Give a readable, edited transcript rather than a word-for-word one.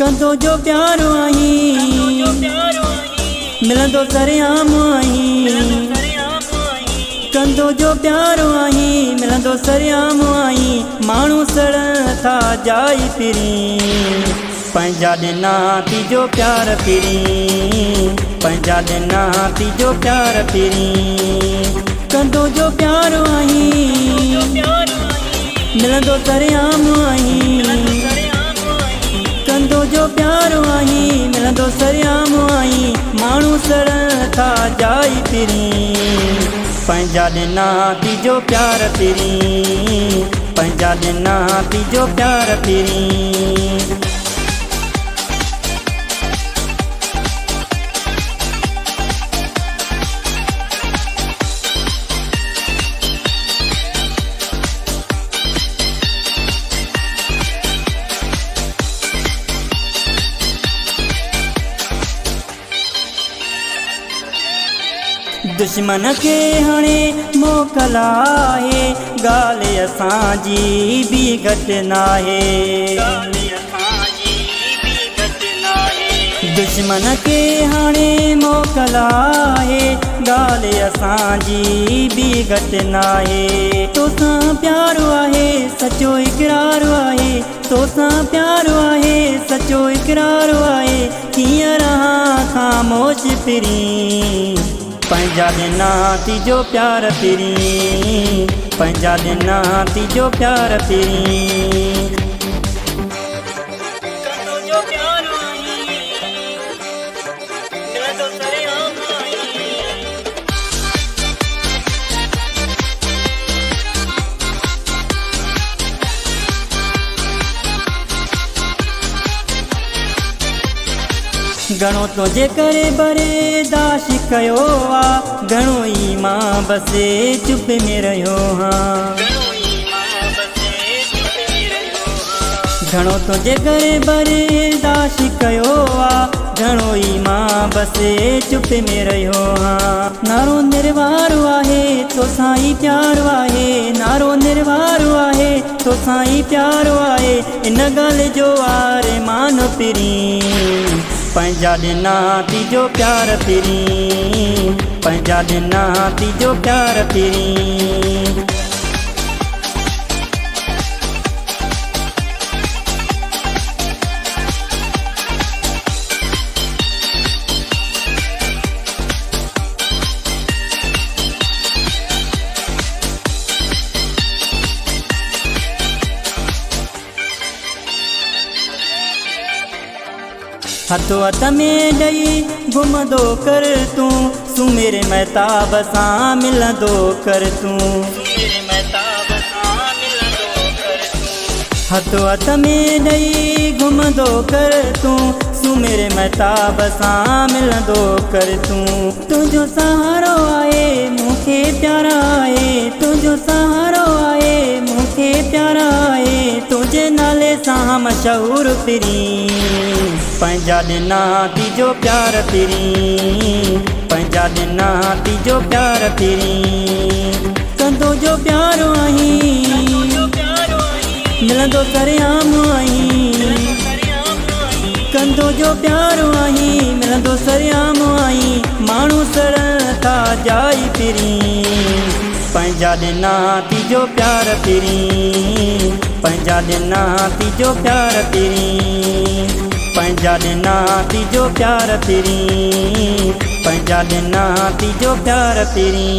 कंदो जो प्यारो आहीं मिलंदो सरेआम आहीं। कंदो जो प्यारो आहीं मिलंदो सरेआम आहीं। माण्हू सड़न था जाई फिरी पंहिंजा ॾिना तीजो प्यार फिरी। पंहिंजा ॾिना तीजो प्यार फिरी। कंदो जो प्यारो आहीं मिलंदो सरेआम आहीं। कंदो जो प्यारो आहीं मिलंदो सरेआम आहीं। माण्हू सड़न था जाई फिरी पंहिंजा ॾिना तीजो प्यार फिरी। पंहिंजा ॾिना तीजो प्यार फिरी। दुश्मन के हाणे मोकल आहे ॻाल्हि असांजी बि घटि नाहे। दुश्मन के हाणे मोकल आहे ॻाल्हि असांजी बि घटि नाहे। तोसां प्यारो आहे सचो इक़रार आहे। तोसां प्यारो आहे सचो इक़रार आहे। कीअं रहां ख़ामोश फिरी पंहिंजा ॾिना तीजो प्यार फिरी। पंहिंजा ॾिना तीजो प्यार फिरी। घणो तुंहिंजे करे बरेदाश कयो आ। घणो ई मां बसे चुप में रहियो हाँ। घणो तुंहिंजे करे बरेदाश कयो आ। घणो ई मां बसे चुप में रहियो हाँ। नारो निर्वारो आहे तोसां ई प्यारो आहे। नारो निर्वारो आहे तोसां ई प्यारो आहे। इन ॻाल्हि जो आरे मान फिरी पंहिंजा ॾिना तीजो प्यार फिरी। पंहिंजा ॾिना तीजो प्यार फिरी। हथो हथ में ॾेई घुमंदो कर तूं सुमेरे महताब सां मिलंदो कर तूं। हथो हथ में ॾेई घुमंदो कर तूं सुमेरे महताब सां मिलंदो कर तूं। तुंहिंजो सहारो आहे मूंखे प्यारा आहे। तुंहिंजो सहारो आहे मूंखे प्यारा आहे। तुंहिंजे नाले सां मशहूर फिरी पंहिंजा ॾिना तीजो प्यार फिरी। पंहिंजा ॾिना तीजो प्यार फिरी। कंदो जो प्यारो आहीं मिलंदो सरेआम आहीं। कंदो जो प्यारो आहीं मिलंदो सरेआम आहीं। माण्हू सड़न था जाई फिरी पंहिंजा ॾिना तीजो प्यार फिरी। पंहिंजा ॾिना तीजो प्यार फिरी। पंहिंजा ॾिना तीजो प्यार फिरी। पंहिंजा ॾिना तीजो प्यार फिरी।